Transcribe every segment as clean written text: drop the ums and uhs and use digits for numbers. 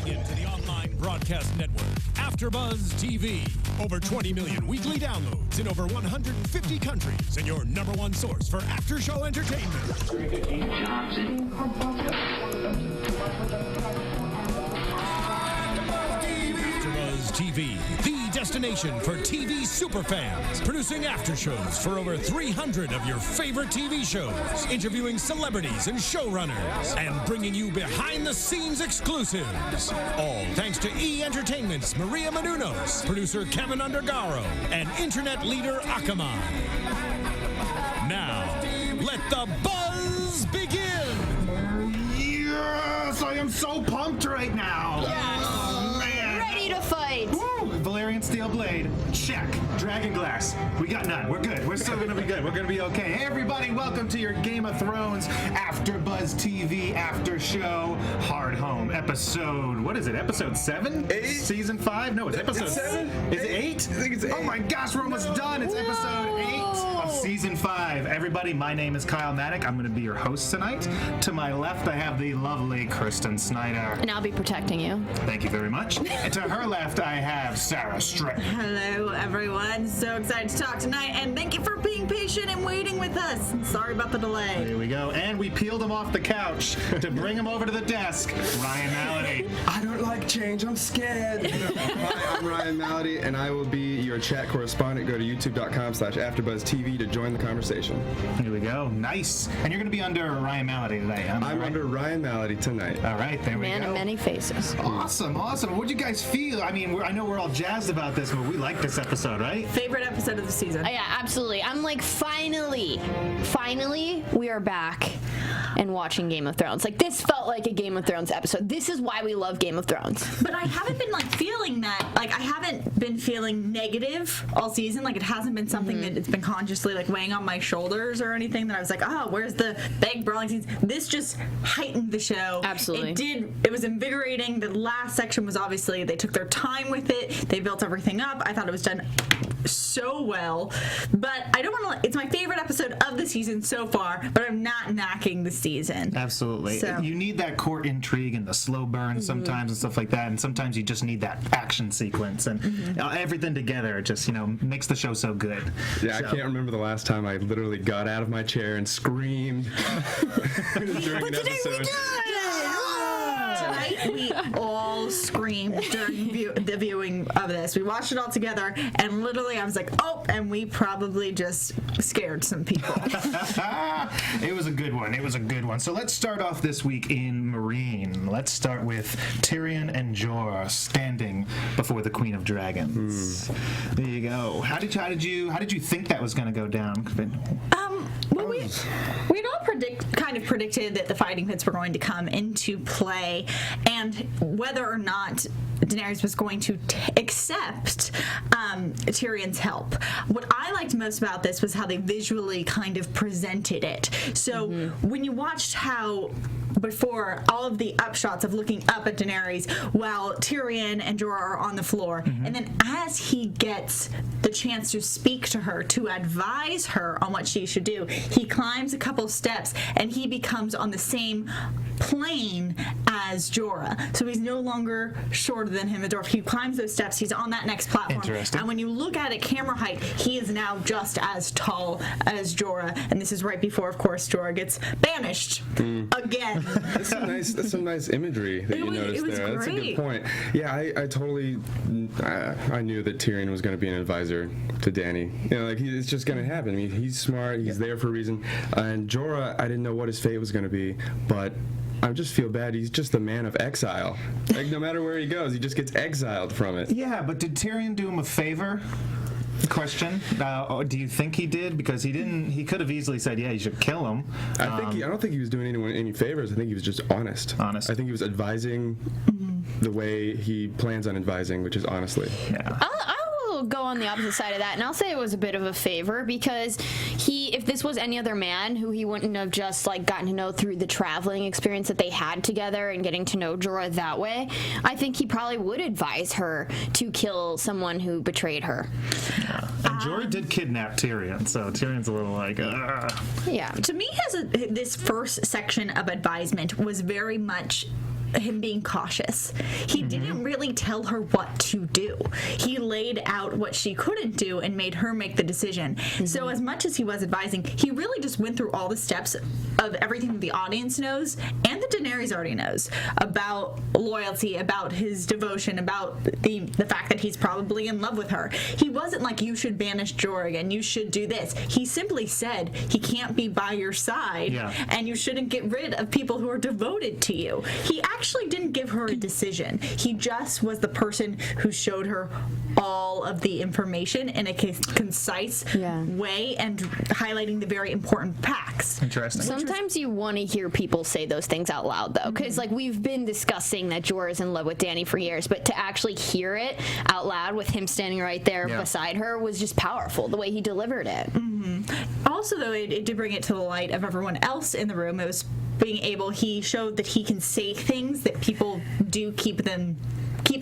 into the online broadcast network, AfterBuzz TV. Over 20 million weekly downloads in over 150 countries, and your number one source for after-show entertainment. AfterBuzz TV, the destination for TV superfans, producing aftershows for over 300 of your favorite TV shows, interviewing celebrities and showrunners, and bringing you behind-the-scenes exclusives. All thanks to E! Entertainment's Maria Menounos, producer Kevin Undergaro, and internet leader Akamai. Now, let the buzz begin! Yes, I am so pumped right now. Yes. Oh, man. Ready to fight. Woo! Valerian Steel Blade, check. Dragon Glass, we got none. We're good. We're still gonna be good. We're gonna be okay. Hey, everybody, welcome to your Game of Thrones AfterBuzz TV after show Hardhome episode. What is it? Episode 7? 8? Season 5? No, it's episode 7. Is it 8? I think it's 8. Oh my gosh, we're almost done. It's episode 8 of season 5. Everybody, my name is Kyle Maddock. I'm gonna be your host tonight. To my left, I have the lovely Kristen Snyder. And I'll be protecting you. Thank you very much. And to her left, I have Sara Stretton. Hello, everyone. So excited to talk tonight, and thank you for being patient and waiting with us. Sorry about the delay. There we go. And we peeled him off the couch to bring him over to the desk. Ryan Malaty. I don't like change. I'm scared. Hi, I'm Ryan Malaty, and I will be your chat correspondent. Go to youtube.com/AfterBuzzTV to join the conversation. Here we go. Nice. And you're going to be under Ryan Malaty today. I'm under Ryan Malaty tonight. All right, there we go. Man of many faces. Awesome, awesome. What'd you guys feel? I mean, I know we're all jazzed about this, but we like this episode, right? Favorite episode of the season. Yeah, absolutely. I'm like, finally, we are back and watching Game of Thrones. Like, this felt like a Game of Thrones episode. This is why we love Game of Thrones. But I haven't been feeling that. I haven't been feeling negative all season. It hasn't been something that it's been consciously weighing on my shoulders or anything that I was like, oh, where's the big brawling scenes? This just heightened the show. Absolutely. It was invigorating. The last section was obviously, they took their time with it. They built everything up. I thought it was done so well. But I don't want to, it's my favorite episode of the season so far, but I'm not knocking the season. Absolutely. So. You need that court intrigue and the slow burn sometimes and stuff like that, and sometimes you just need that action sequence and everything together just, makes the show so good. Yeah, I can't remember the last time I literally got out of my chair and screamed during an episode. Tonight we all screamed during the viewing of this. We watched it all together, and literally I was like, oh, and we probably just scared some people. It was a good one. So let's start off this week in Meereen. Let's start with Tyrion and Jorah standing before the Queen of Dragons. There you go. How did you think that was going to go down? Well, we'd all predicted that the fighting pits were going to come into play, and whether or not Daenerys was going to accept Tyrion's help. What I liked most about this was how they visually kind of presented it. So when you watched how before all of the upshots of looking up at Daenerys while Tyrion and Jorah are on the floor, and then as he gets the chance to speak to her, to advise her on what she should do, he climbs a couple steps and he becomes on the same plane as Jorah. So he's no longer shorter than him. He climbs those steps, he's on that next platform. Interesting. And when you look at it camera height, he is now just as tall as Jorah. And this is right before, of course, Jorah gets banished again. That's some nice imagery that you noticed there. Great. That's a good point. Yeah, I totally I knew that Tyrion was going to be an advisor to Dany. It's just going to happen. I mean, he's smart. He's there for a reason. And Jorah, I didn't know what his fate was going to be, but I just feel bad. He's just the man of exile. No matter where he goes, he just gets exiled from it. Yeah, but did Tyrion do him a favor? Question. Do you think he did? Because he didn't. He could have easily said, "Yeah, you should kill him." I don't think he was doing anyone any favors. I think he was just honest. I think he was advising the way he plans on advising, which is honestly. Yeah. I'll go on the opposite side of that, and I'll say it was a bit of a favor because if this was any other man who he wouldn't have just gotten to know through the traveling experience that they had together and getting to know Jorah that way, I think he probably would advise her to kill someone who betrayed her. Yeah. And Jorah did kidnap Tyrion, so Tyrion's a little like, Yeah. To me, this first section of advisement was very much him being cautious. He didn't really tell her what to do. He laid out what she couldn't do and made her make the decision. So as much as he was advising, he really just went through all the steps of everything that the audience knows and that Daenerys already knows about loyalty, about his devotion, about the fact that he's probably in love with her. He wasn't like, you should banish Jorah and you should do this. He simply said he can't be by your side and you shouldn't get rid of people who are devoted to you. He actually didn't give her a decision. He just was the person who showed her all of the information in a concise way and highlighting the very important facts. Interesting. Sometimes you want to hear people say those things out loud, though, because like we've been discussing that Jorah's in love with Dany for years, but to actually hear it out loud with him standing right there beside her was just powerful, the way he delivered it. Also, though, it did bring it to the light of everyone else in the room. It was being able, he showed that he can say things that people do keep the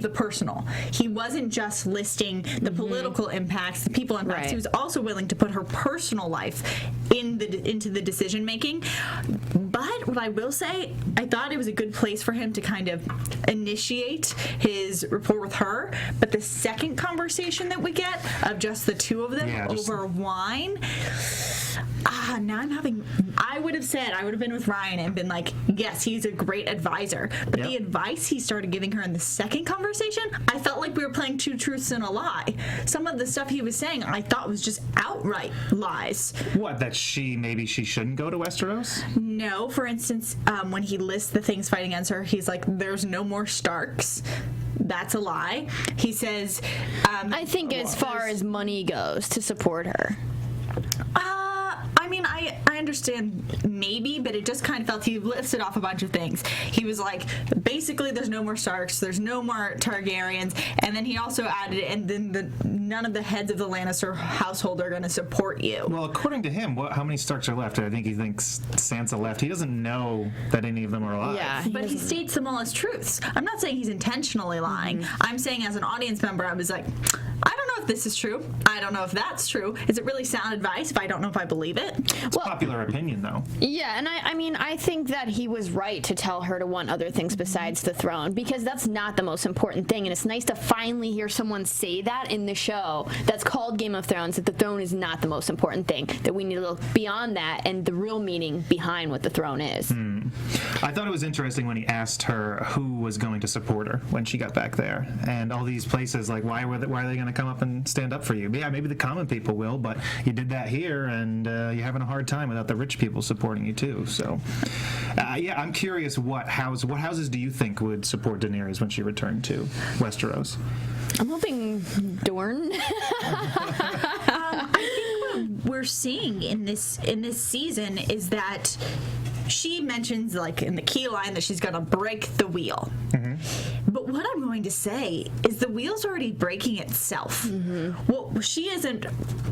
personal. He wasn't just listing the political impacts, the people impacts. He was also willing to put her personal life into the decision making. But what I will say, I thought it was a good place for him to kind of initiate his rapport with her. But the second conversation that we get of just the two of them over wine, now I'm having. I would have been with Ryan and been like, yes, he's a great advisor. But the advice he started giving her in the second conversation, I felt like we were playing two truths and a lie. Some of the stuff he was saying I thought was just outright lies. What, that maybe she shouldn't go to Westeros? No, for instance, when he lists the things fighting against her, he's like, there's no more Starks. That's a lie. He says... I think as far as money goes, to support her. I mean, I understand maybe, but it just kind of felt he listed off a bunch of things. He was like, basically, there's no more Starks, there's no more Targaryens, and then he also added, and then none of the heads of the Lannister household are going to support you. Well, according to him, how many Starks are left? I think he thinks Sansa left. He doesn't know that any of them are alive. Yeah, but he states them all as truths. I'm not saying he's intentionally lying. I'm saying as an audience member, I was like, I don't know if this is true. I don't know if that's true. Is it really sound advice if I don't know if I believe it? It's popular opinion, though. Yeah, and I mean, I think that he was right to tell her to want other things besides the throne, because that's not the most important thing, and it's nice to finally hear someone say that in the show that's called Game of Thrones, that the throne is not the most important thing, that we need to look beyond that and the real meaning behind what the throne is. I thought it was interesting when he asked her who was going to support her when she got back there, and all these places, like, why are they going to come up and stand up for you? Yeah, maybe the common people will, but you did that here, and you're having a hard time without the rich people supporting you too. So, I'm curious, what houses do you think would support Daenerys when she returned to Westeros? I'm hoping Dorne. I think what we're seeing in this season is that she mentions, like in the key line, that she's going to break the wheel. But what I'm going to say is the wheel's already breaking itself. Well, she isn't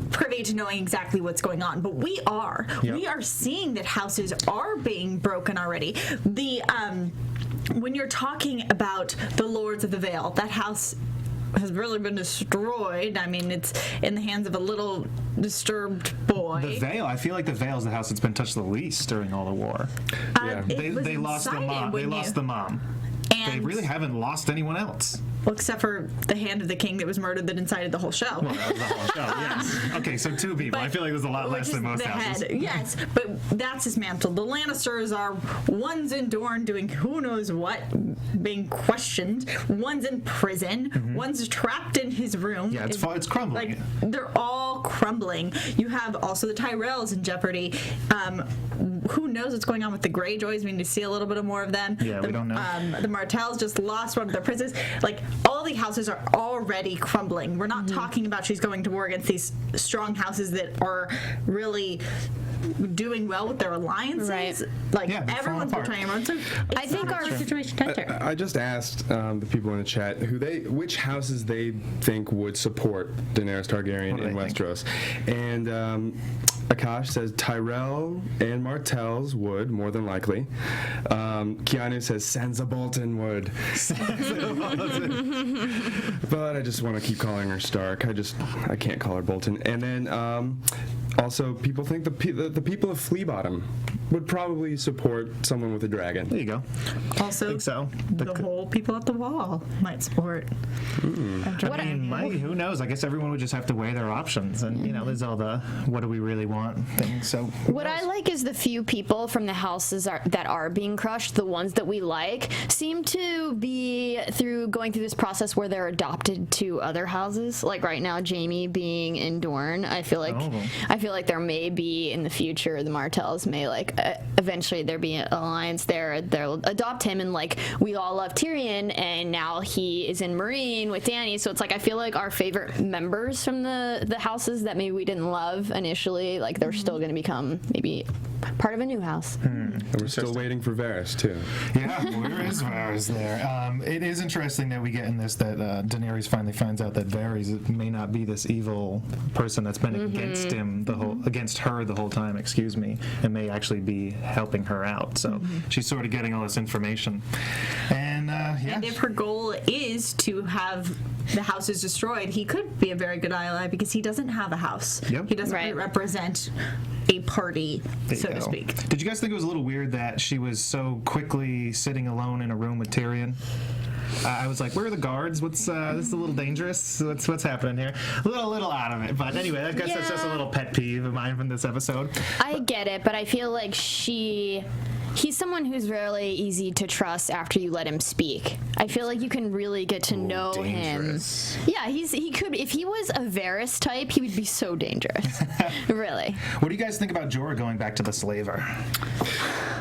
privy to knowing exactly what's going on, but we are. We are seeing that houses are being broken already. When you're talking about the Lords of the Vale, that house has really been destroyed. I mean, it's in the hands of a little disturbed boy. The Vale, I feel like the Vale is the house that's been touched the least during all the war. They lost the mom. They lost the mom. And they really haven't lost anyone else. Well, except for the hand of the king that was murdered that incited the whole show. Well, that was the whole show, yes. Okay, so two people. I feel like there's a lot less than most houses. Yes, but that's dismantled. The Lannisters are, one's in Dorne doing who knows what, being questioned. One's in prison. One's trapped in his room. Yeah, it's crumbling. Like, they're all crumbling. You have also the Tyrells in jeopardy. Who knows what's going on with the Greyjoys? We need to see a little bit more of them. Yeah, we don't know. The Martells just lost one of their princes. Like, all the houses are already crumbling. We're not talking about she's going to war against these strong houses that are really doing well with their alliances. Right. Like, everyone's betraying everyone. So I think our situation I just asked the people in the chat which houses they think would support Daenerys Targaryen in Westeros. And Akash says Tyrell and Martells would, more than likely. Keanu says Sansa Bolton would. But I just want to keep calling her Stark. I can't call her Bolton. And then Also, people think the people of Flea Bottom would probably support someone with a dragon. There you go. Also, Think so. the whole people at the wall might support. I mean, who knows? I guess everyone would just have to weigh their options, and there's all the "what do we really want" things. So what I like is the few people from the houses that are being crushed, the ones that we like, seem to be going through this process where they're adopted to other houses. Like right now, Jaime being in Dorne, I feel like there may be in the future the Martells may eventually there be an alliance there. They'll adopt him, and we all love Tyrion, and now he is in Meereen with Dany. So it's I feel like our favorite members from the houses that maybe we didn't love initially, they're still going to become maybe part of a new house. And we're still waiting for Varys too. Yeah, where is Varys there? It is interesting that we get in this that Daenerys finally finds out that Varys may not be this evil person that's been against him against her the whole time. Excuse me, and may actually be helping her out. So she's sort of getting all this information, and if her goal is to have the houses destroyed, he could be a very good ally because he doesn't have a house. Yep. He doesn't represent a party, so to speak. Did you guys think it was a little weird that she was so quickly sitting alone in a room with Tyrion? I was like, where are the guards? What's this is a little dangerous? What's happening here? A little out of it, but anyway, I guess that's just a little pet peeve of mine from this episode. I get it, but I feel like he's someone who's really easy to trust after you let him speak. I feel like you can really get to know dangerous. him. Yeah, he could. If he was a Varys type, he would be so dangerous. Really. What do you guys think about Jorah going back to the slaver?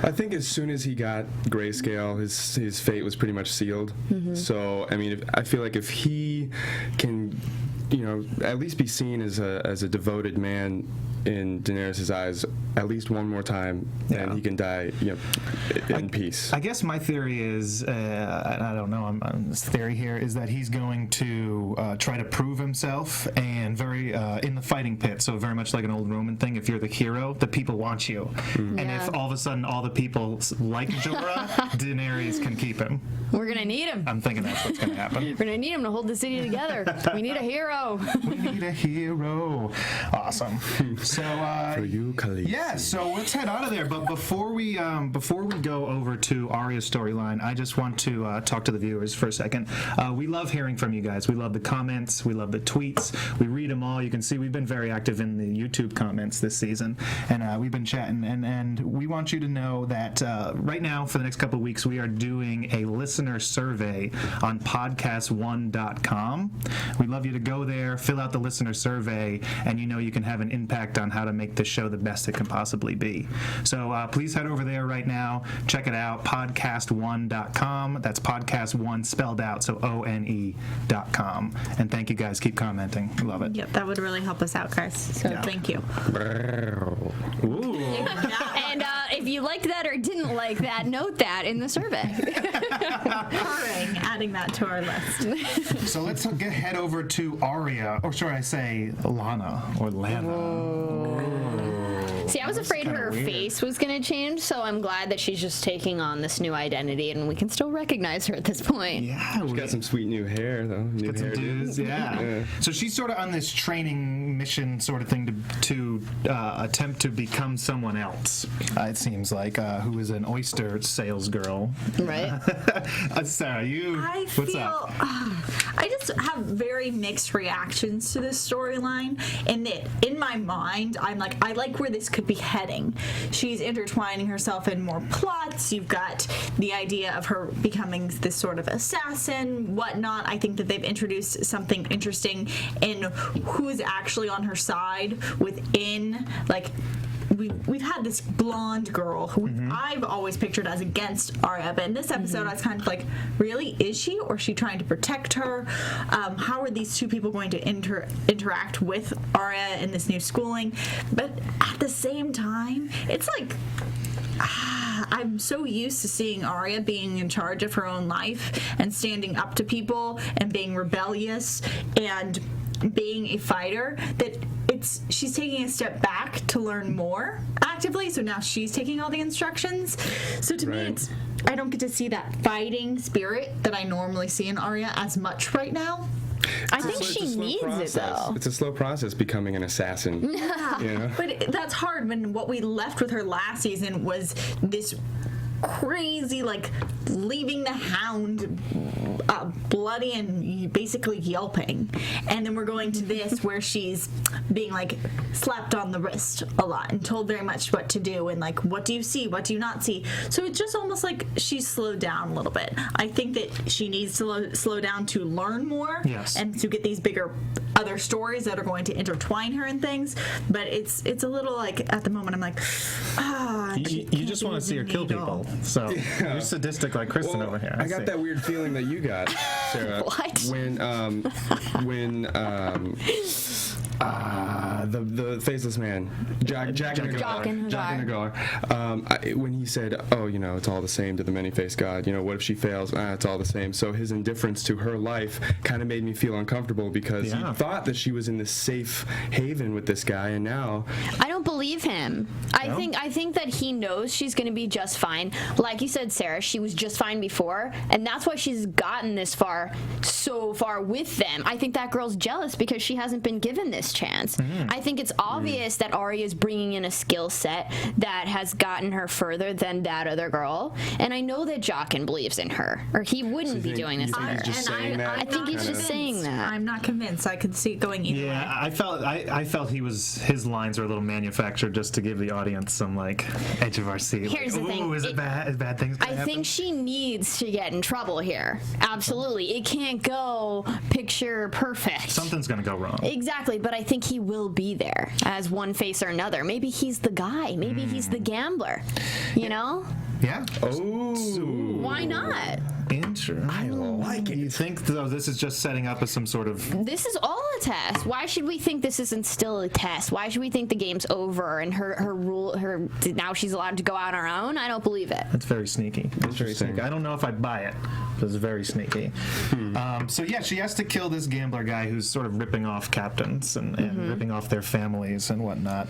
I think as soon as he got grayscale, his fate was pretty much sealed. So I mean, I feel like if he can, at least be seen as a devoted man in Daenerys' eyes at least one more time, and he can die, in peace. I guess my theory is, I don't know, this theory here is that he's going to try to prove himself, and very in the fighting pit. So very much like an old Roman thing. If you're the hero, the people want you, and if all of a sudden all the people like Jorah, Daenerys can keep him. We're gonna need him. I'm thinking that's what's gonna happen. We're gonna need him to hold the city together. We need a hero. We need a hero. Awesome. So For you, Khaleesi. yeah, so let's head out of there. But before we go over to Arya's storyline, I just want to talk to the viewers for a second. We love hearing from you guys. We love the comments. We love the tweets. We read them all. You can see we've been very active in the YouTube comments this season, and we've been chatting. And we want you to know that right now, for the next couple of weeks, we are doing a listener survey on podcast1.com. We'd love you to go there, fill out the listener survey, and you can have an impact on how to make this show the best it can possibly be. So please head over there right now. Check it out, podcast1.com. That's podcast1 spelled out, so ONE.com. And thank you guys. Keep commenting. We love it. Yep, that would really help us out, guys. So thank you. Ooh. And if you liked that or didn't like that, note that in the survey. Purring, adding that to our list. So let's head over to Arya, or should I say Lana or Lana. See, I was afraid her face was going to change, so I'm glad that she's just taking on this new identity, and we can still recognize her at this point. Yeah, She's got some sweet new hair, though. New hairdos, yeah. So she's sort of on this training mission sort of thing to attempt to become someone else, it seems like, who is an oyster sales girl. Right. Sarah, what's up? I just have very mixed reactions to this storyline, and that in my mind, I'm like, I like where this could be heading. She's intertwining herself in more plots. You've got the idea of her becoming this sort of assassin, whatnot. I think that they've introduced something interesting in who's actually on her side within, we've had this blonde girl who I've always pictured as against Arya, but in this episode I was kind of like, really, is she, or is she trying to protect her? How are these two people going to interact with Arya in this new schooling? But at the same time, it's like, I'm so used to seeing Arya being in charge of her own life and standing up to people and being rebellious and being a fighter, that she's taking a step back to learn more actively, so now she's taking all the instructions. So to me, I don't get to see that fighting spirit that I normally see in Arya as much right now. I think she needs it though. It's a slow process becoming an assassin. You know? But that's hard when what we left with her last season was this crazy, like, leaving the hound bloody and basically yelping. And then we're going to this where she's being, like, slapped on the wrist a lot and told very much what to do and, like, what do you see, what do you not see. So it's just almost like she's slowed down a little bit. I think that she needs to slow down to learn more and to get these bigger other stories that are going to intertwine her and things. But it's a little, like, at the moment I'm like, you just want to see her kill people. So you're sadistic like Kristen over here. I got that weird feeling that you got, Sarah. What? When the faceless man, Jack Nagar, when he said, "Oh, you know, it's all the same to the many-faced God. You know, what if she fails? It's all the same." So his indifference to her life kind of made me feel uncomfortable because he thought that she was in this safe haven with this guy, and now I don't believe him. I think that he knows she's going to be just fine. Like you said, Sarah, she was just fine before, and that's why she's gotten this far, so far with them. I think that girl's jealous because she hasn't been given this chance. I think it's obvious that Arya is bringing in a skill set that has gotten her further than that other girl, and I know that Jaqen believes in her, or he wouldn't be doing this to her. I think he's just saying that. I'm not convinced. I could see it going either way. I felt his lines were a little manufactured just to give the audience some like edge of our seat. Here's the thing. Is it bad? Is bad things gonna I think she needs to get in trouble here. Absolutely. It can't go picture perfect. Something's gonna go wrong. Exactly, but I think he will be there as one face or another. Maybe he's the guy. Maybe he's the gambler. You know? Yeah. Why not? Interesting. I like it. You think though this is just setting up as some sort of? This is all a test. Why should we think this isn't still a test? Why should we think the game's over and her now she's allowed to go out on her own? I don't believe it. It's very sneaky. It's very sneaky. I don't know if I'd buy it. It's very sneaky. So yeah, she has to kill this gambler guy who's sort of ripping off captains and ripping off their families and whatnot.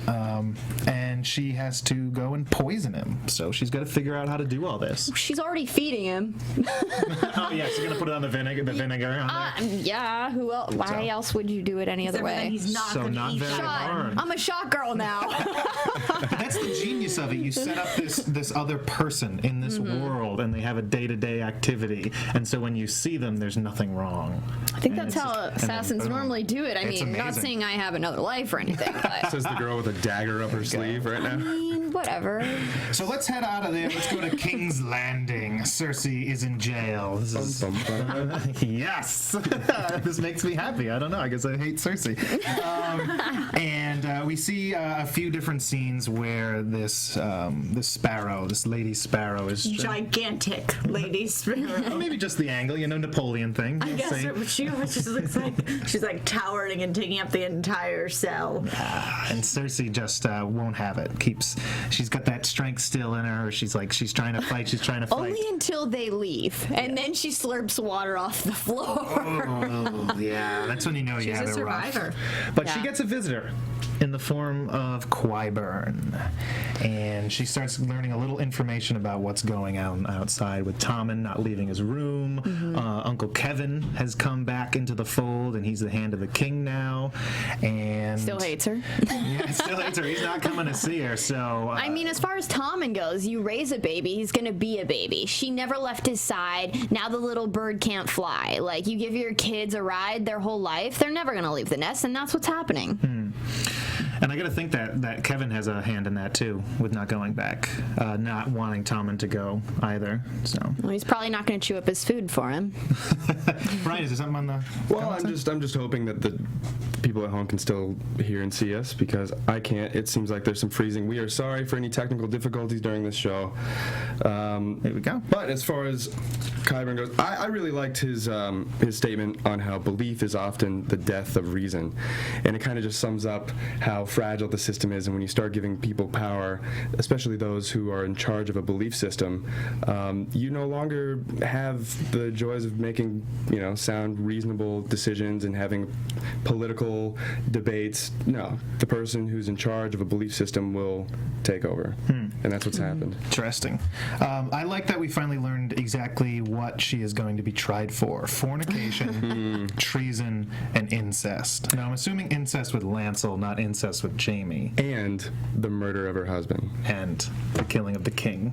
And she has to go and poison him. So she's got to figure out how to do all this. She's already feeding him. Oh yeah, she's gonna put it on the vinegar. Yeah. Who else? Why else would you do it any other way? He's not going to eat shot. I'm a shot girl now. That's the genius of it. You set up this other person in this world, and they have a day-to-day activity, and so when you see them, there's nothing wrong. I think that's how assassins normally do it. I mean, amazing. Not saying I have another life or anything, but says the girl with a dagger up her sleeve right now. I mean, whatever. So let's head out of there. Let's go to King's Landing. Cersei is in jail. This is yes. This makes me happy. I don't know. I guess I hate Cersei. And we see a few different scenes where this sparrow, this lady sparrow, is gigantic lady sparrow. Maybe just the angle, Napoleon thing. I guess she just looks like she's like towering and taking up the entire cell. And Cersei just won't have it. She's got that strength still in her. She's trying to fight. She's trying to fight. Only until they leave, and then she slurps water off the floor. Oh, yeah, that's when you know she's a survivor. Rough. But she gets a visitor in the form of Qyburn, and she starts learning a little information about what's going on outside with Tommen not leaving his room. Uncle Kevin has come back into the fold, and he's the hand of the king now, and still hates her. Yeah, still hates her. He's not coming to see her. So I mean, as far as Tommen goes, you raise a baby, he's gonna be a baby. She never left his side. Now the little bird can't fly. Like, you give your kids a ride their whole life, they're never gonna leave the nest, and that's what's happening. And I got to think that Kevin has a hand in that too, with not going back, not wanting Tommen to go either. So well, he's probably not going to chew up his food for him. Brian, is there something on the? Well, I'm just hoping that the people at home can still hear and see us, because I can't. It seems like there's some freezing. We are sorry for any technical difficulties during this show. There we go. But as far as Qyburn goes, I really liked his statement on how belief is often the death of reason, and it kind of just sums up how fragile the system is, and when you start giving people power, especially those who are in charge of a belief system, you no longer have the joys of making, sound, reasonable decisions and having political debates. No, the person who's in charge of a belief system will take over, and that's what's happened. Interesting. I like that we finally learned exactly what she is going to be tried for: fornication, treason, and incest. Now, I'm assuming incest with Lancel, not incest with Jaime. And the murder of her husband. And the killing of the king.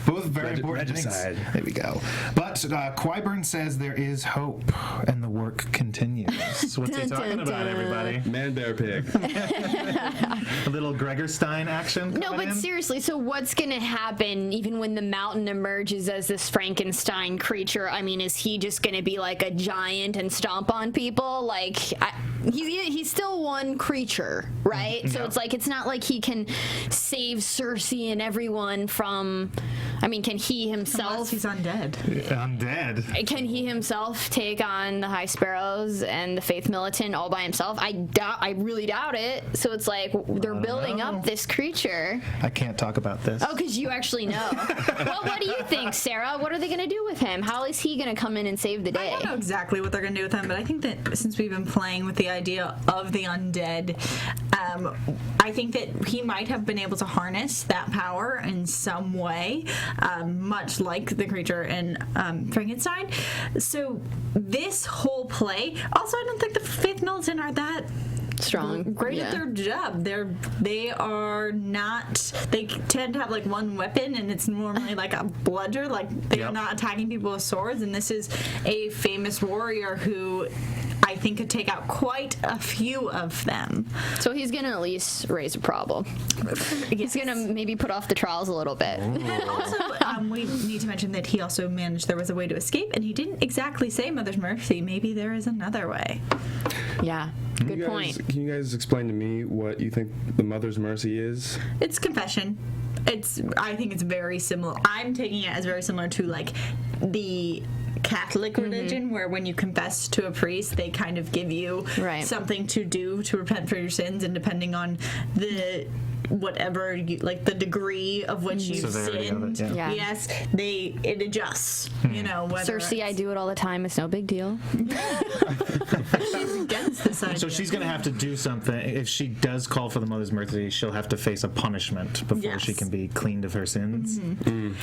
Both very important regicide. things. There we go. But Qyburn says there is hope, and the work continues. What's he talking about, everybody? Man, bear, pig. A little Gregor Stein action? No, but seriously, so what's going to happen even when the mountain emerges as this Frankenstein creature? I mean, is he just going to be like a giant and stomp on people? Like, he's still one creature, right? So it's like, it's not like he can save Cersei and everyone from, I mean, can he himself... Unless he's undead. Undead. Can he himself take on the High Sparrows and the Faith Militant all by himself? I really doubt it. So it's like, they're building up this creature. I can't talk about this. Oh, because you actually know. Well, what do you think, Sarah? What are they going to do with him? How is he going to come in and save the day? I don't know exactly what they're going to do with him, but I think that since we've been playing with the idea of the undead, I think that he might have been able to harness that power in some way, much like the creature in Frankenstein. So this whole play, also I don't think the Faith Militant are that strong, great at their job. They are not. They tend to have like one weapon, and it's normally like a bludger. Like they are not attacking people with swords. And this is a famous warrior who I think could take out quite a few of them. So he's gonna at least raise a problem. He's gonna maybe put off the trials a little bit. And also, we need to mention that he also managed. There was a way to escape, and he didn't exactly say Mother's Mercy. Maybe there is another way. Yeah. Good point. Can you guys explain to me what you think the Mother's Mercy is? It's confession. I think it's very similar. I'm taking it as very similar to like the Catholic religion, where when you confess to a priest, they kind of give you something to do to repent for your sins, and depending on the whatever like the degree of which you've sinned, yes, it adjusts. Whether Cersei, I do it all the time. It's no big deal. She's against this idea. So she's going to have to do something. If she does call for the Mother's Mercy, she'll have to face a punishment before she can be cleaned of her sins.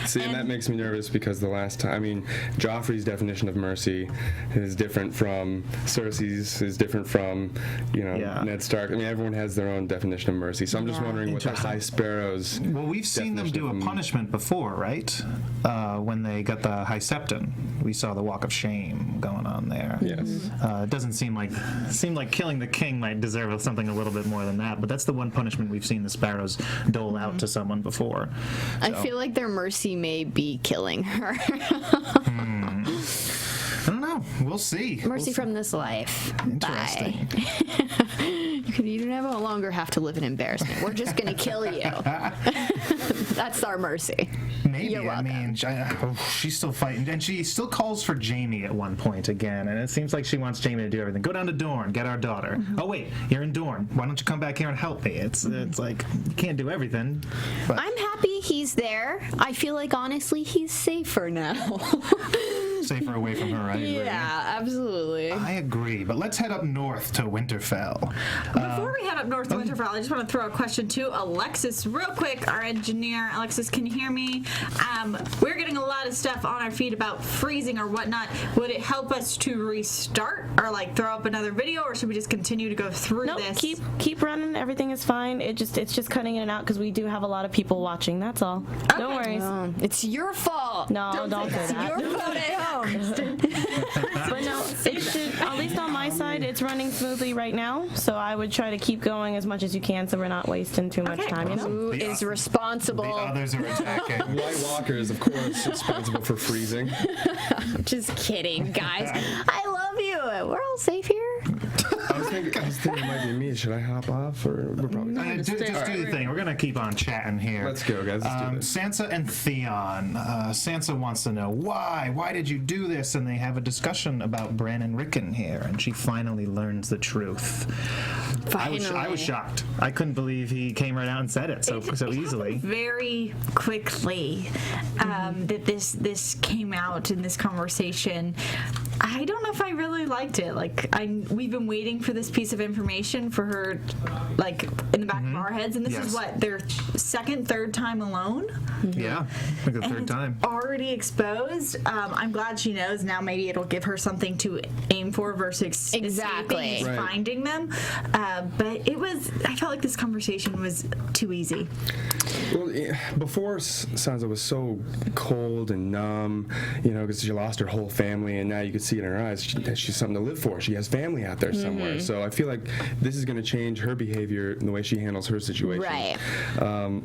See, and that makes me nervous because the last time, Joffrey's definition of mercy is different from Cersei's, is different from, Ned Stark. Everyone has their own definition of mercy. So I'm just wondering what the High Sparrows. Well, we've seen them do a punishment before, right? When they got the High Septon, we saw the Walk of Shame going on there. Yes. It doesn't seem like killing the king might deserve something a little bit more than that, but that's the one punishment we've seen the Sparrows dole out to someone before. So. I feel like their mercy may be killing her. I don't know. We'll see. Mercy from this life. Interesting. Bye. You no longer have to live in embarrassment. We're just going to kill you. That's our mercy. Maybe. You're welcome. She's still fighting. And she still calls for Jaime at one point again. And it seems like she wants Jaime to do everything. Go down to Dorne. Get our daughter. Oh, wait. You're in Dorne. Why don't you come back here and help me? It's like, you can't do everything. But. I'm happy he's there. I feel like, honestly, he's safer now. Safer away from her, I agree. Yeah, absolutely. I agree. But let's head up north to Winterfell. Before we head up north to Winterfell, I just want to throw a question to Alexis real quick, our engineer. Alexis, can you hear me? We're getting a lot of stuff on our feed about freezing or whatnot. Would it help us to restart or like throw up another video, or should we just continue to go through this? Keep running. Everything is fine. It's just cutting in and out because we do have a lot of people watching. That's all. Okay. Don't worry. It's your fault. No, don't say that. Your fault at home. But no, it should, at least on my side, it's running smoothly right now. So I would try to keep going as much as you can so we're not wasting too much time, Who is responsible? The others are attacking. White Walker is, of course, responsible for freezing. I'm just kidding, guys. I love you. We're all safe here. I was thinking it might be me. Should I hop off, or we're probably just do the thing. We're gonna keep on chatting here. Let's go, guys. Let's do this. Sansa and Theon. Sansa wants to know why. Why did you do this? And they have a discussion about Bran and Rickon here, and she finally learns the truth. I was shocked. I couldn't believe he came right out and said it so easily. Very quickly that this came out in this conversation. I don't know if I really liked it. Like, we've been waiting for this piece of information for her, like, in the back of our heads, and this is what, their third time alone? Yeah, I think the third time. Already exposed. I'm glad she knows now. Maybe it'll give her something to aim for versus Exactly. finding them. But I felt like this conversation was too easy. Well, before Sansa was so cold and numb, because she lost her whole family, and now you can see in her eyes she's something to live for. She has family out there somewhere. So I feel like this is going to change her behavior and the way she handles her situation. Right.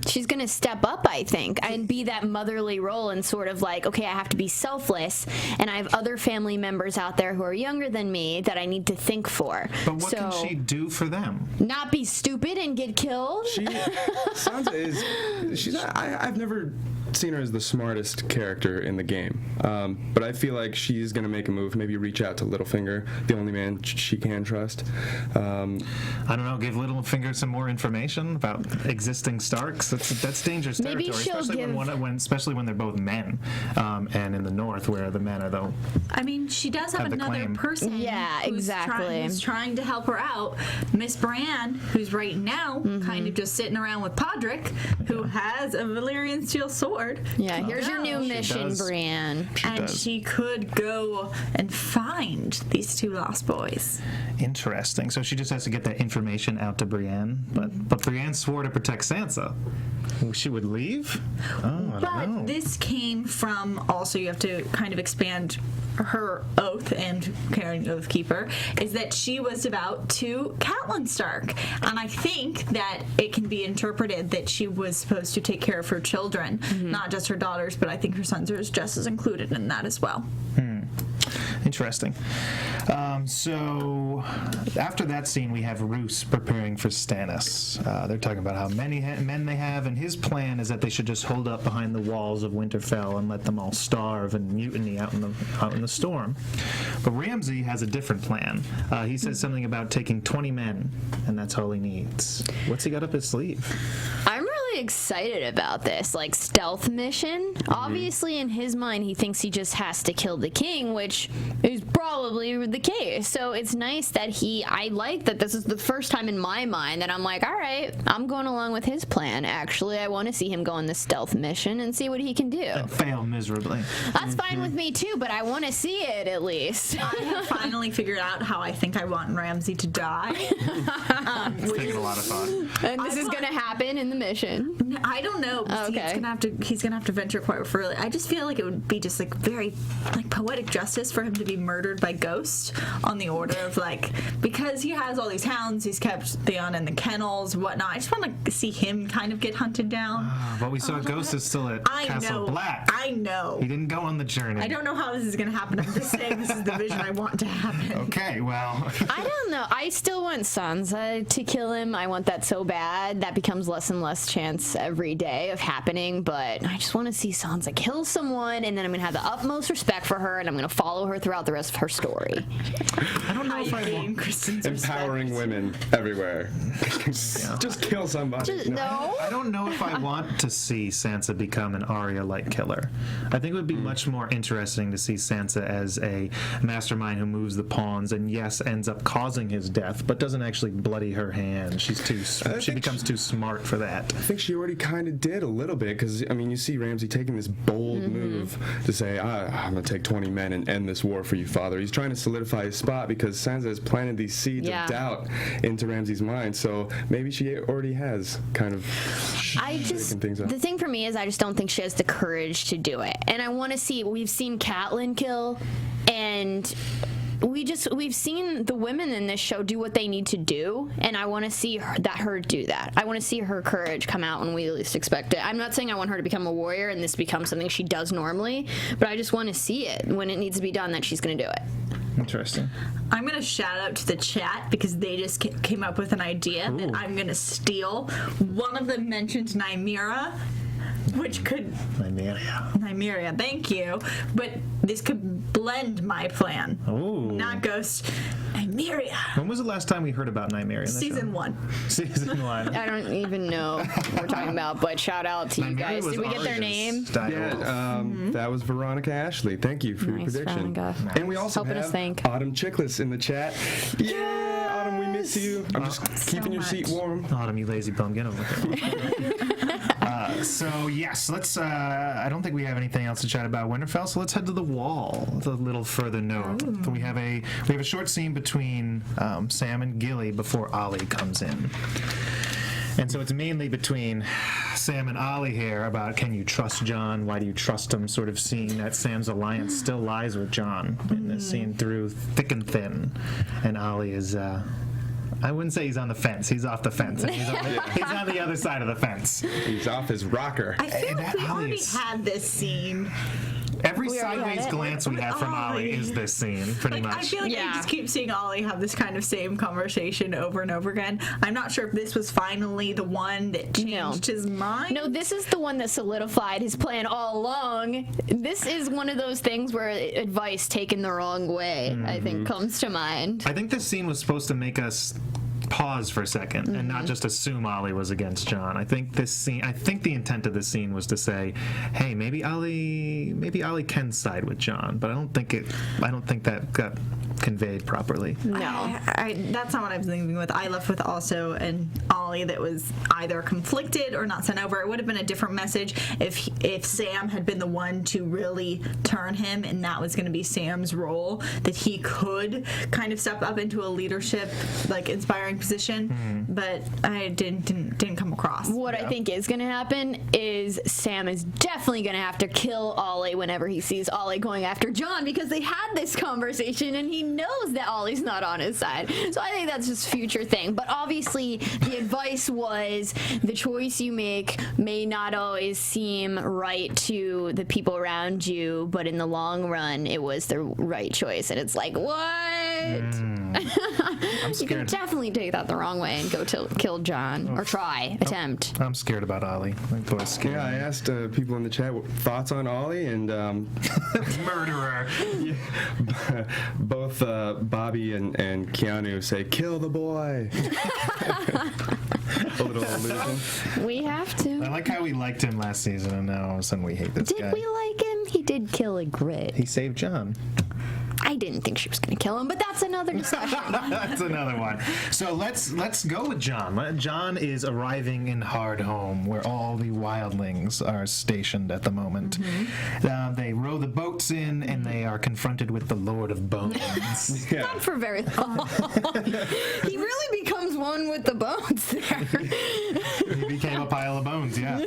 She's going to step up, I think, and be that motherly role and sort of like, okay, I have to be selfless, and I have other family members out there who are younger than me that I need to think for. But what can she do for them? Not be stupid and get killed? Sansa is... I've never seen her as the smartest character in the game, but I feel like she's going to make a move, maybe reach out to Littlefinger, the only man she can trust. I don't know, give Littlefinger some more information about existing Starks. That's dangerous Maybe territory, especially when they're both men, and in the north where the men are the... I mean, she does have another person who's trying to help her out. Miss Bran, who's right now kind of just sitting around with Podrick, who has a Valyrian steel sword. Yeah, here's your new mission, Brienne. She could go and find these two lost boys. Interesting. So she just has to get that information out to Brienne, but Brienne swore to protect Sansa. She would leave? Oh, I don't know. This came from, also you have to kind of expand her oath and carrying Oathkeeper, is that she was devout to Catelyn Stark. And I think that it can be interpreted that she was supposed to take care of her children, not just her daughters, but I think her sons are just as included in that as well. Interesting. So after that scene, we have Roose preparing for Stannis. They're talking about how many men they have, and his plan is that they should just hold up behind the walls of Winterfell and let them all starve and mutiny out in the storm. But Ramsay has a different plan. He says something about taking 20 men, and that's all he needs. What's he got up his sleeve? I'm really excited about this, like, stealth mission. Obviously, in his mind, he thinks he just has to kill the king, which is probably the case. So it's nice that I like that this is the first time in my mind that I'm like, all right, I'm going along with his plan. Actually, I want to see him go on this stealth mission and see what he can do. And fail miserably. That's fine with me too, but I want to see it at least. I have finally figured out how I think I want Ramsay to die. It's taking a lot of thought. And this is going to happen in the mission. I don't know. He's gonna have to venture quite further. I just feel like it would be just like very like poetic justice for him to be murdered by Ghost on the order of like, because he has all these hounds, he's kept Theon in the kennels, whatnot. I just want to see him kind of get hunted down. But we saw Ghost is still at Castle Black. I know. He didn't go on the journey. I don't know how this is gonna happen. I'm just saying this is the vision I want to happen. Okay, well. I don't know. I still want Sansa to kill him. I want that so bad. That becomes less and less chance every day of happening, but I just want to see Sansa kill someone, and then I'm going to have the utmost respect for her, and I'm going to follow her throughout the rest of her story. I don't know if I want Kristen's empowering respect. Women everywhere. Just kill somebody. No. I don't know if I want to see Sansa become an Arya-like killer. I think it would be much more interesting to see Sansa as a mastermind who moves the pawns and, yes, ends up causing his death, but doesn't actually bloody her hand. She becomes too smart for that. I think she already kind of did a little bit, because, I mean, you see Ramsay taking this bold move to say, I'm going to take 20 men and end this war for you, father. He's trying to solidify his spot because Sansa has planted these seeds of doubt into Ramsay's mind, so maybe she already has kind of shaken things up. The thing for me is I just don't think she has the courage to do it. And I want to see, we've seen Catelyn kill, and we've seen the women in this show do what they need to do, and I want to see her do that. I want to see her courage come out when we least expect it. I'm not saying I want her to become a warrior and this becomes something she does normally, but I just want to see it when it needs to be done, that she's going to do it. Interesting. I'm going to shout out to the chat because they just came up with an idea that I'm going to steal. One of them mentioned Nymeria. which could Nymeria. thank you, but this could blend my plan. Ooh. Not ghost Nymeria. When was the last time we heard about Nymeria? In the Season show? 1. Season 1. I don't even know what we're talking about, but shout out to you Nymeria guys. was Did we get their Arya's name? style. Yeah, that was Veronica Ashley. Thank you for your Nice, prediction. Veronica. And we also Helping us have think. Autumn Chickless in the chat. Yeah, Autumn, we miss you. I'm just keeping your seat warm. Autumn, you lazy bum, get over there. So yes, let's. I don't think we have anything else to chat about Winterfell, so let's head to the Wall. A little further north. We have a short scene between Sam and Gilly before Ollie comes in. And so it's mainly between Sam and Ollie here about, can you trust Jon? Why do you trust him? Sort of seeing that Sam's alliance still lies with Jon in this scene through thick and thin. And Ollie is, I wouldn't say he's on the fence. He's off the fence. And he's on the other side of the fence. He's off his rocker. I feel like that we already Ollie's- had this scene. Every We already sideways had it. glance we have from Ollie is this scene, pretty Like, I much. feel like I just keep seeing Ollie have this kind of same conversation over and over again. I'm not sure if this was finally the one that changed his mind. No, this is the one that solidified his plan all along. This is one of those things where advice taken the wrong way, I think, comes to mind. I think this scene was supposed to make us pause for a second and not just assume Ollie was against Jon. I think the intent of this scene was to say, hey, maybe Ollie can side with Jon, but I don't think that got conveyed properly. No. That's not what I was thinking with. I left with also an Ollie that was either conflicted or not sent over. It would have been a different message if Sam had been the one to really turn him, and that was going to be Sam's role, that he could kind of step up into a leadership, like, inspiring position. But I didn't come across. What I think is going to happen is Sam is definitely going to have to kill Ollie whenever he sees Ollie going after Jon, because they had this conversation and he knows that Ollie's not on his side. So I think that's just future thing. But obviously the advice was the choice you make may not always seem right to the people around you, but in the long run it was the right choice. And it's like, what? You can definitely take that the wrong way and go to kill Jon, or attempt. I'm scared about Ollie. My boy's scared. Yeah, I asked people in the chat what thoughts on Ollie, and Murderer. both Bobby and Keanu say, kill the boy. A little illusion. We have to. I like how we liked him last season, and now all of a sudden we hate this guy. Did we like him? He did kill a grit. He saved Jon. I didn't think she was going to kill him, but that's another discussion. That's another one. So let's go with Jon. Jon is arriving in Hardhome, where all the wildlings are stationed at the moment. They row the boats in, and they are confronted with the Lord of Bones. Not for very long. He really becomes one with the bones there. He became a pile of bones. Yeah.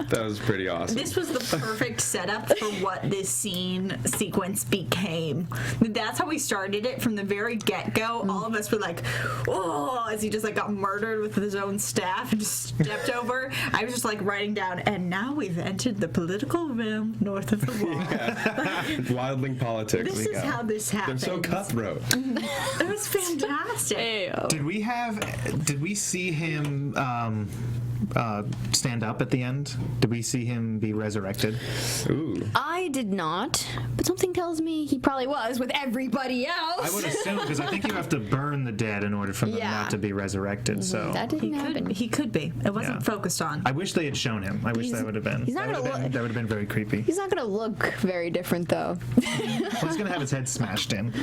That was pretty awesome. This was the perfect setup for what this sequence became. That's how we started it from the very get-go. All of us were like, oh, as he just like got murdered with his own staff and just stepped over. I was just like writing down, and now we've entered the political realm north of the wall. Wildling politics. This is how this They're happened. so cutthroat. It was fantastic. Did we see him stand up at the end? Did we see him be resurrected? Ooh. I did not, but something tells me he probably was with everybody else. I would assume, because I think you have to burn the dead in order for them Yeah. not to be resurrected. So That didn't happen. He could be. It wasn't Yeah. focused on. I wish they had shown him. I wish that would have been. he's not that gonna would have been, look- that would have been very creepy. He's not going to look very different, though. Well, he's gonna have his head smashed in.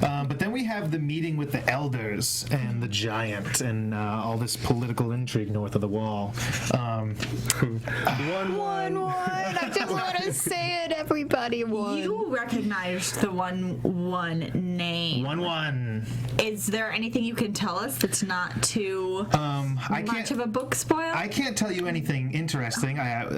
But then we have the meeting with the elders and the giant and all this political intrigue north of the wall. 1-1. I just want to say it, everybody. You recognized the 1-1 name. 1-1. Is there anything you can tell us that's not too much of a book spoil? I can't tell you anything interesting.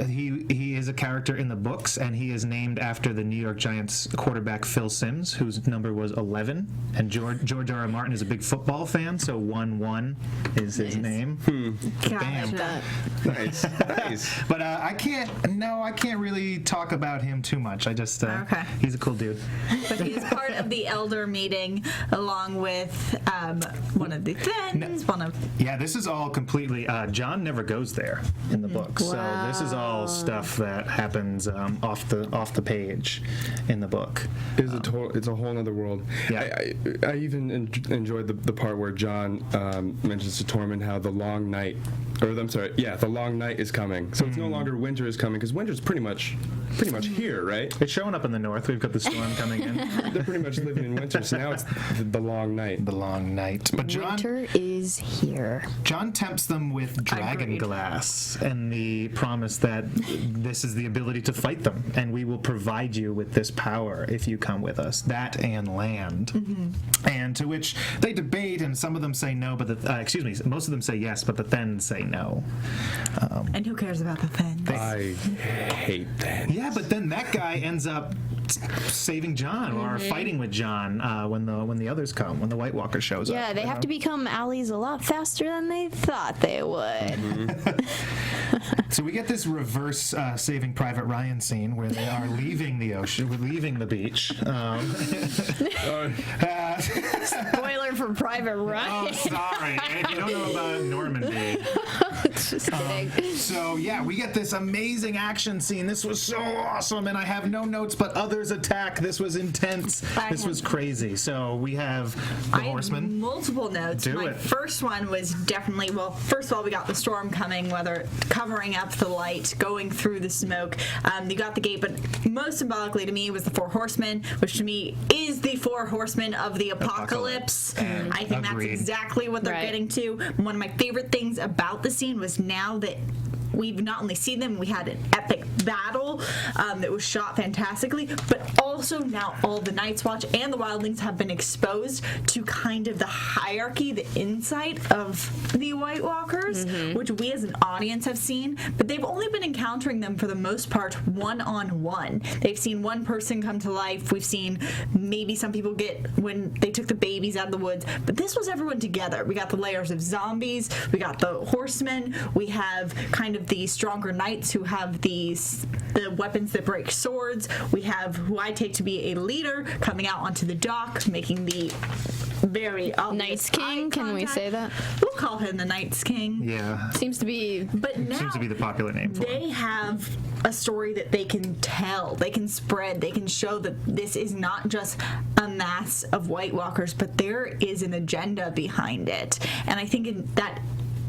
He is a character in the books, and he is named after the New York Giants quarterback Phil Simms, whose number was 11. And George R. R. Martin is a big football fan, so 1-1 is his name. Got Bam. like that. Nice. But I can't really talk about him too much. I just Okay. he's a cool dude. But he's part of the elder meeting along with one of the Thens, Yeah, this is all completely. John never goes there in the book, so this is all stuff that happens off the page in the book. It's a whole other world. Yeah. I even enjoyed the part where John mentions to Tormund how the long night, the long night is coming. So it's no longer winter is coming, because winter's pretty much here, right? It's showing up in the north. We've got the storm coming in. They're pretty much living in winter, so now it's the long night. The long night. But Winter is here. John tempts them with dragon Agreed. glass and the promise that this is the ability to fight them, and we will provide you with this power if you come with us. That and land. And to which they debate, and some of them say no, but most of them say yes, but the Thens say no. and who cares about the Thens? I hate that. Yeah, but then that guy ends up saving John or fighting with John when the others come, when the White Walker shows up. Yeah, they have to become allies a lot faster than they thought they would. So we get this reverse Saving Private Ryan scene where they are leaving the ocean, leaving the beach. Spoiler for Private Ryan. Oh, sorry. If you don't know about Normandy. Just kidding. So, yeah, we get this amazing action scene. This was so awesome, and I have no notes, but others attack. This was intense. This was crazy. So we have the I horsemen. have multiple notes. Do My it. first one was definitely, first of all, we got the storm coming, whether covering up the light, going through the smoke. You got the gate, but most symbolically to me was the four horsemen, which to me is the four horsemen of the apocalypse. I think Agreed. that's exactly what they're Right. getting to. One of my favorite things about the scene was now that we've not only seen them, we had an epic battle that was shot fantastically, but also now all the Night's Watch and the Wildlings have been exposed to kind of the hierarchy, the insight of the White Walkers, which we as an audience have seen, but they've only been encountering them for the most part one-on-one. They've seen one person come to life. We've seen maybe some people get when they took the babies out of the woods, but this was everyone together. We got the layers of zombies, we got the horsemen, we have kind of the stronger knights who have the weapons that break swords. We have who I take to be a leader coming out onto the dock, making the very obvious Knights King, eye can we contact. say that? We'll call him the Knights King. Yeah. Seems to be. But now Seems to be the popular name for they him. have a story that they can tell, they can spread, they can show that this is not just a mass of White Walkers, but there is an agenda behind it. And I think that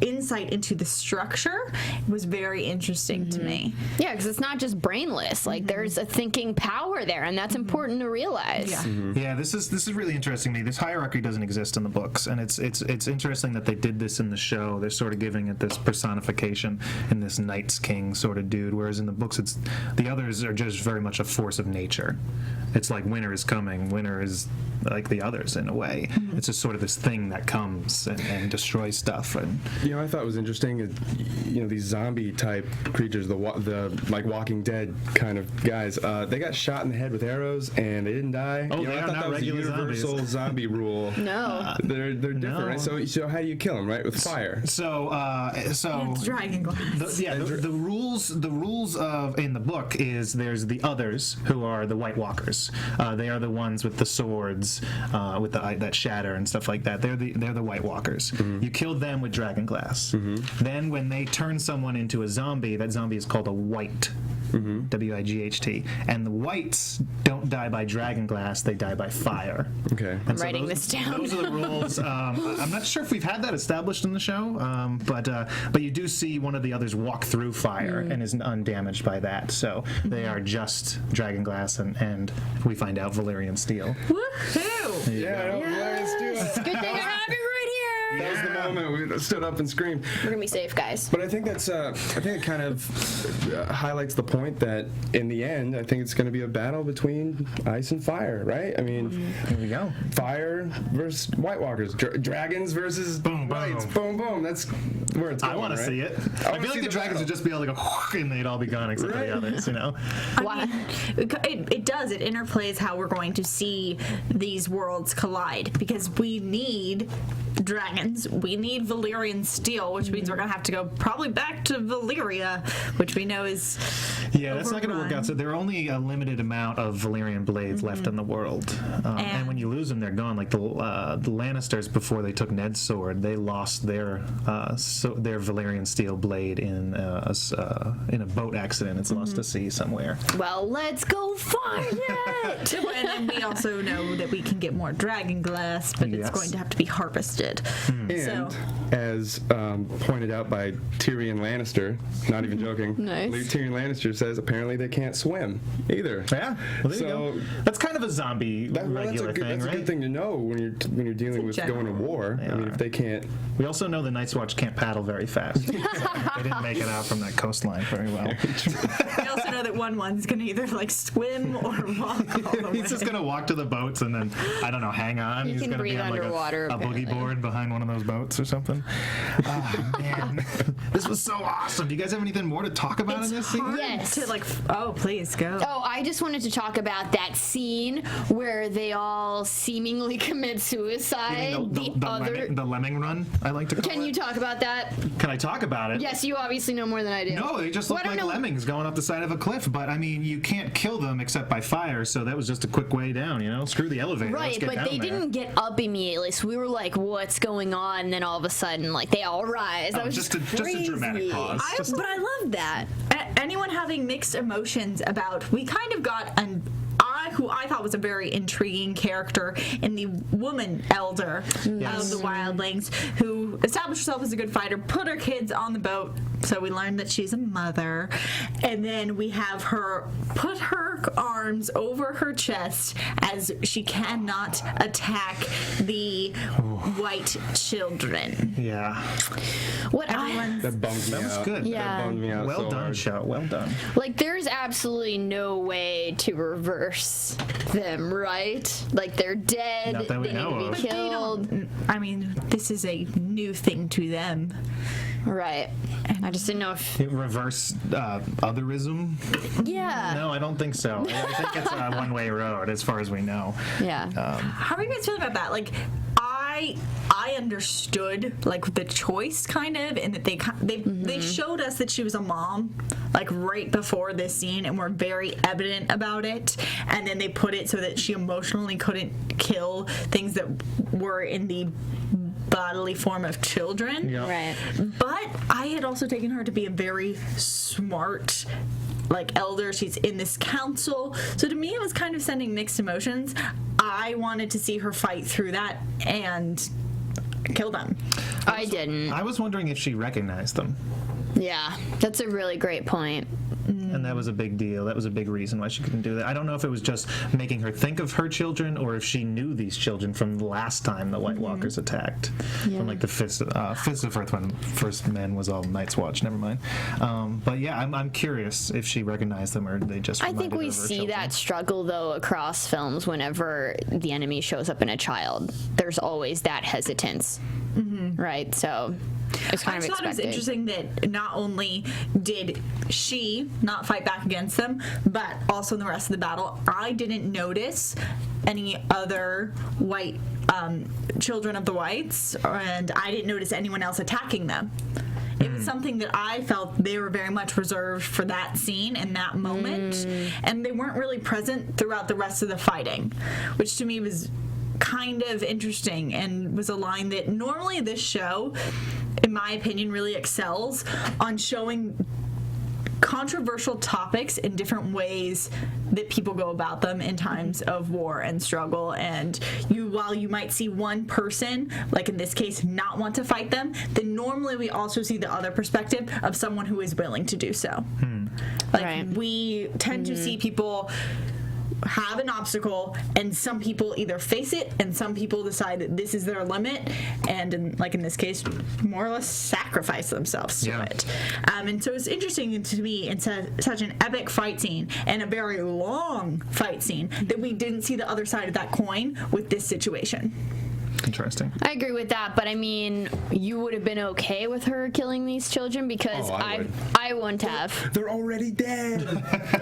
insight into the structure was very interesting to me. Yeah, because it's not just brainless. Like there's a thinking power there, and that's important to realize. Yeah. Yeah, this is really interesting to me. This hierarchy doesn't exist in the books, and it's interesting that they did this in the show. They're sort of giving it this personification in this Night's King sort of dude, whereas in the books, it's the others are just very much a force of nature. It's like winter is coming. Winter is like the others in a way. It's just sort of this thing that comes and destroys stuff. And You know, I thought was interesting is, these zombie type creatures, the like Walking Dead kind of guys, they got shot in the head with arrows and they didn't die. Oh, You know, they I are thought not that was a regular universal zombies. zombie rule. No. They're different, No. right? So how do you kill them, right? With fire. so It's dragon glass. the rules of in the book is there's the others who are the White Walkers. They are the ones with the swords, with that shatter and stuff like that. They're the White Walkers. You kill them with dragon glass. Then when they turn someone into a zombie, that zombie is called a wight. W-I-G-H-T. And the whites don't die by dragon glass; they die by fire. Okay. And so Writing this down. Those are the rules. I'm not sure if we've had that established in the show, but you do see one of the others walk through fire and is undamaged by that. So they are just dragon glass and we find out Valyrian steel. Woohoo! Yeah, hilarious too. Good thing I have you right here. That was the moment we stood up and screamed. We're gonna be safe, guys. But I think I think it kind of highlights the point that in the end, I think it's going to be a battle between ice and fire, right? I mean, Here we go. fire versus White Walkers, dragons versus Boom, boom. whites. Boom, boom. That's where it's going. I want right? to see it. I I wanna feel see like the dragons battle. would just be able to go and they'd all be gone except for Right. the others, Why? It does. It interplays how we're going to see these worlds collide because we need dragons. dragons, we need Valyrian steel, which means we're going to have to go probably back to Valyria, which we know is that's not going to work out. So there are only a limited amount of Valyrian blades left in the world. And when you lose them, they're gone. Like the Lannisters, before they took Ned's sword, they lost their Valyrian steel blade in a boat accident. It's lost to sea somewhere. Well, let's go find it! And we also know that we can get more dragon glass, but it's going to have to be harvested. And as pointed out by Tyrion Lannister, not even joking, Nice. Tyrion Lannister says apparently they can't swim either. Yeah, well, there you go. That's kind of a zombie regular thing, that's right? a good thing to know when you're dealing with going to war. I mean, if they can't. We also know the Night's Watch can't paddle very fast. They didn't make it out from that coastline very well. We also know that one's going to either like swim or walk all the way. He's just going to walk to the boats and then, I don't know, hang on. He He's can going to be breathe on like underwater, a boogie apparently. board behind one of those boats or something. Oh, man. This was so awesome. Do you guys have anything more to talk about in this scene? Yes. Please go. Oh, I just wanted to talk about that scene where they all seemingly commit suicide. The lemming run, I like to call it. Can you talk about that? Can I talk about it? Yes, you obviously know more than I do. No, they just look like lemmings going up the side of a cliff. But I mean, you can't kill them except by fire, so that was just a quick way down. Screw the elevator. Right, but they didn't get up immediately, so we were like, "What's going on?" And then all of a sudden, like they all rise. That was just a crazy. dramatic pause. But I love that. Anyone having mixed emotions about, we kind of got who I thought was a very intriguing character in the woman elder of the wildlings, who established herself as a good fighter, put her kids on the boat, so we learned that she's a mother, and then we have her put her arms over her chest as she cannot attack the white children. Yeah. That bummed me out. That was good. Yeah. That bummed me out Well so done, hard. show. Well done. Like, there's absolutely no way to reverse them, right? Like, they're dead. Not that we they know need of. to be killed. I mean, this is a new thing to them. Right. I just didn't know if. Reverse otherism? Yeah. No, I don't think so. I think it's a one-way road, as far as we know. Yeah. How are you guys feeling about that? Like, I understood like the choice kind of, and that they showed us that she was a mom like right before this scene, and were very evident about it, and then they put it so that she emotionally couldn't kill things that were in the bodily form of children. Yep. Right. But I had also taken her to be a very smart elder. She's in this council. So to me, it was kind of sending mixed emotions. I wanted to see her fight through that and kill them. I didn't. I was wondering if she recognized them. Yeah. That's a really great point. And that was a big deal. That was a big reason why she couldn't do that. I don't know if it was just making her think of her children, or if she knew these children from the last time the White Walkers attacked. Yeah. From like the Fist of Earth, when First Men was all Night's Watch. Never mind. But yeah, I'm curious if she recognized them, or they just. I think we see that struggle though across films. Whenever the enemy shows up in a child, there's always that hesitance, right? So it's kind I of just thought it was interesting that not only did she not fight back against them, but also in the rest of the battle, I didn't notice any other white children of the whites, and I didn't notice anyone else attacking them. It was something that I felt they were very much reserved for that scene and that moment, and they weren't really present throughout the rest of the fighting, which to me was kind of interesting, and was a line that normally this show, in my opinion, really excels on showing controversial topics in different ways that people go about them in times of war and struggle. And while you might see one person, like in this case, not want to fight them, then normally we also see the other perspective of someone who is willing to do so. Right. We tend to see people have an obstacle, and some people either face it, and some people decide that this is their limit, and in this case, more or less sacrifice themselves to it. And so it's interesting to me, it's such an epic fight scene and a very long fight scene, that we didn't see the other side of that coin with this situation. Interesting. I agree with that, but I mean, you would have been okay with her killing these children because I wouldn't have. They're already dead.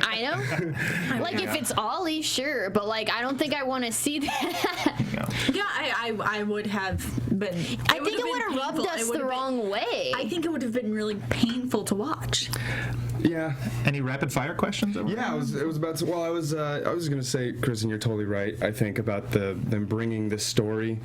I know. Like, if it's Ollie, sure, but like, I don't think I want to see that. Yeah, I would have been. I think it would have rubbed us the wrong way. I think it would have been really painful to watch. Yeah. Any rapid fire questions? Yeah, it was about to, well, I was going to say, Kristen, you're totally right. I think about them bringing this story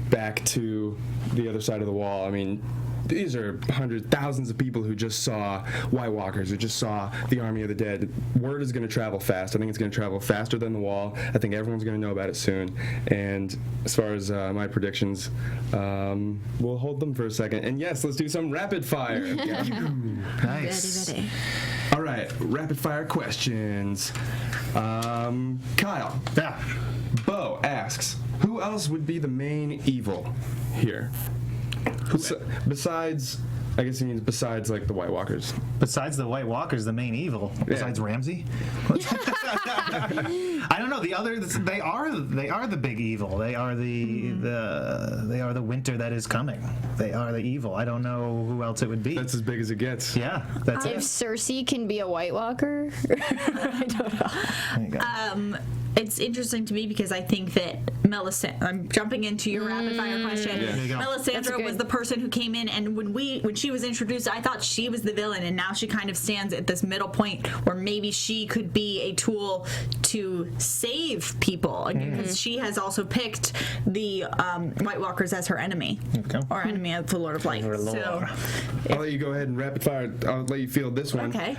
back to the other side of the wall. I mean, these are hundreds, thousands of people who just saw White Walkers, who just saw the Army of the Dead. Word is going to travel fast. I think it's going to travel faster than the wall. I think everyone's going to know about it soon. And as far as my predictions, we'll hold them for a second. And yes, let's do some rapid fire. Nice. Ready. All right, rapid fire questions. Kyle. Yeah. Bo asks, who else would be the main evil here? Besides, I guess he means besides like the White Walkers. Besides the White Walkers, the main evil. Besides Ramsay. I don't know. The others, they are the big evil. They are they are the winter that is coming. They are the evil. I don't know who else it would be. That's as big as it gets. Yeah, that's If it. Cersei can be a White Walker, I don't know. There you go. It's interesting to me because I think that Melisandre, I'm jumping into your rapid fire question. There you go. Melisandre was the person who came in, and when she was introduced, I thought she was the villain, and now she kind of stands at this middle point where maybe she could be a tool to save people, because she has also picked the White Walkers as her enemy, or enemy of the Lord of Light. So, I'll let you go ahead and rapid fire. I'll let you field this one. Okay.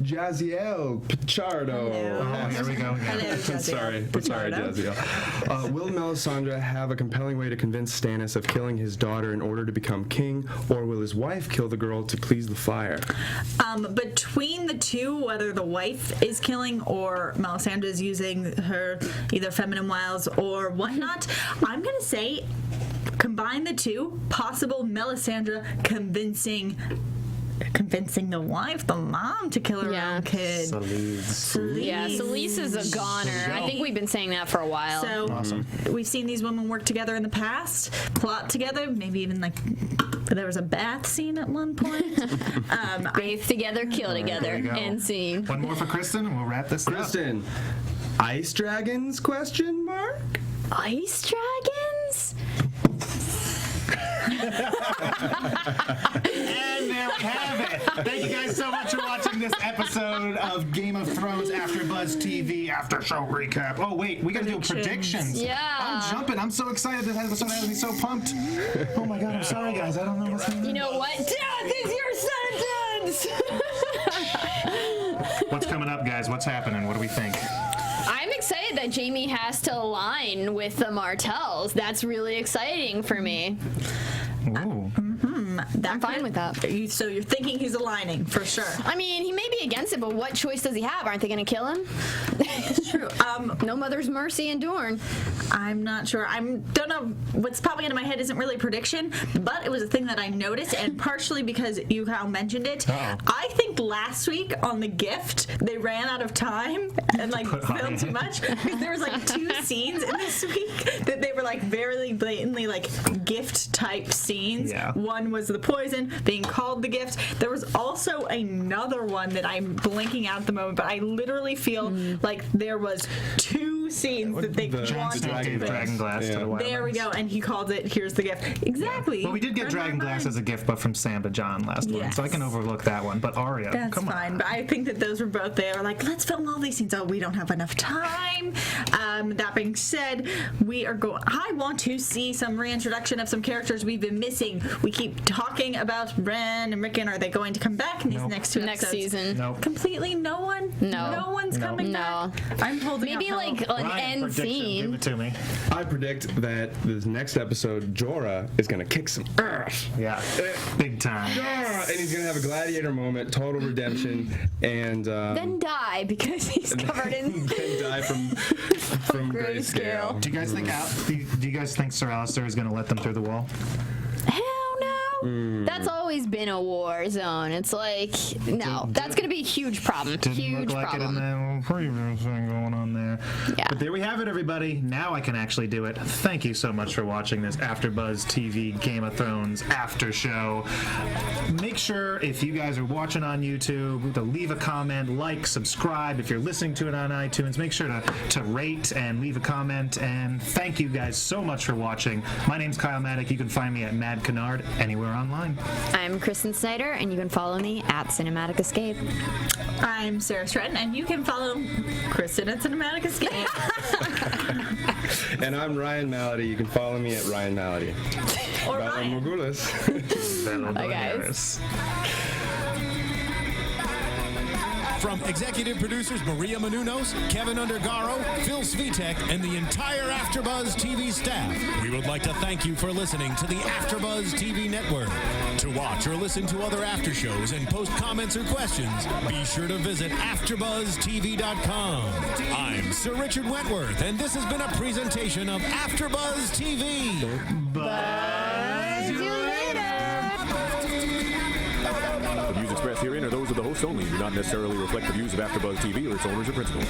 Jaziel Pichardo. Oh, here we go. Hello, Jaziel. Sorry, Jaziel. Will Melisandre have a compelling way to convince Stannis of killing his daughter in order to become king, or will his wife kill the girl to please the fire? Between the two, whether the wife is killing or Melisandre is using her either feminine wiles or whatnot, I'm gonna say combine the two. Possible Melisandre convincing the wife, the mom, to kill her own kid. Yeah, Selyse is a goner. I think we've been saying that for a while. So we've seen these women work together in the past, plot together, maybe even like there was a bath scene at one point. Bathe together, kill together, and scene. One more for Kristen, and we'll wrap this up. Kristen, ice dragons? Question mark. Ice dragons? And there we have it. Thank you guys so much for watching this episode of Game of Thrones AfterBuzz TV After Show Recap. Oh wait, we gotta do predictions. Yeah. I'm jumping. I'm so excited. This episode has me so pumped. Oh my god, I'm sorry guys. I don't know what's going on. You know what? Death is your sentence! What's coming up, guys? What's happening? What do we think? I'm excited that Jaime has to align with the Martells. That's really exciting for me. Ooh. I'm fine with that. So you're thinking he's aligning for sure. I mean, he may be against it, but what choice does he have? Aren't they going to kill him? It's true. No mother's mercy in Dorne. I'm not sure. I don't know. What's popping into my head isn't really a prediction, but it was a thing that I noticed, and partially because you, Kyle, mentioned it. I think last week on The Gift, they ran out of time and like filmed too much, because there was like 2 scenes in this week that they were like very blatantly like gift type scenes. Yeah. One was the poison being called the gift. There was also another one that I'm blinking out at the moment, but I literally feel like there was 2 scenes that they Jon Snow gave Dragonglass to the Wildlings. There we go, and he called it, here's the gift. Exactly. Well, we did get Dragonglass as a gift, but from Sam to Jon last one, so I can overlook that one. But Arya, That's come fine. on. But I think that those were both, they were like, let's film all these scenes. Oh, we don't have enough time. That being said, I want to see some reintroduction of some characters we've been missing. We keep talking about Bran and Rickon. Are they going to come back in these next 2 episodes? Next season. Nope. Completely no one? No. No one's coming back? I'm holding Maybe out like hope. an Ryan, end prediction, scene. Give it to me. I predict that this next episode, Jorah is going to kick some ass. Yeah, big time. And he's going to have a gladiator moment, total redemption, and Then die because he's covered in. then die from grayscale. Do you guys think Sir Alistair is going to let them through the wall? Hell no! That's always been a war zone. It's like, no, that's going to be a huge problem. Didn't Huge look like problem. it in the previous thing going on there. Yeah. But there we have it, everybody. Now I can actually do it. Thank you so much for watching this AfterBuzz TV Game of Thrones after show. Make sure, if you guys are watching on YouTube, to leave a comment, like, subscribe. If you're listening to it on iTunes, make sure to rate and leave a comment. And thank you guys so much for watching. My name's Kyle Maddock. You can find me at Mad Kennard anywhere online. I'm Kristen Snyder, and you can follow me at Cinematic Escape. I'm Sara Stretton, and you can follow Kristen at Cinematic Escape. And I'm Ryan Malaty. You can follow me at Ryan Malaty. Or Bella Ryan. Morgulis. Bye, guys. From executive producers Maria Menounos, Kevin Undergaro, Phil Svitek, and the entire AfterBuzz TV staff, we would like to thank you for listening to the AfterBuzz TV network. To watch or listen to other after shows and post comments or questions, be sure to visit AfterBuzzTV.com. I'm Sir Richard Wentworth, and this has been a presentation of AfterBuzz TV. Buzz you later. The views expressed herein are those of the host only and do not necessarily reflect the views of AfterBuzz TV or its owners or principals.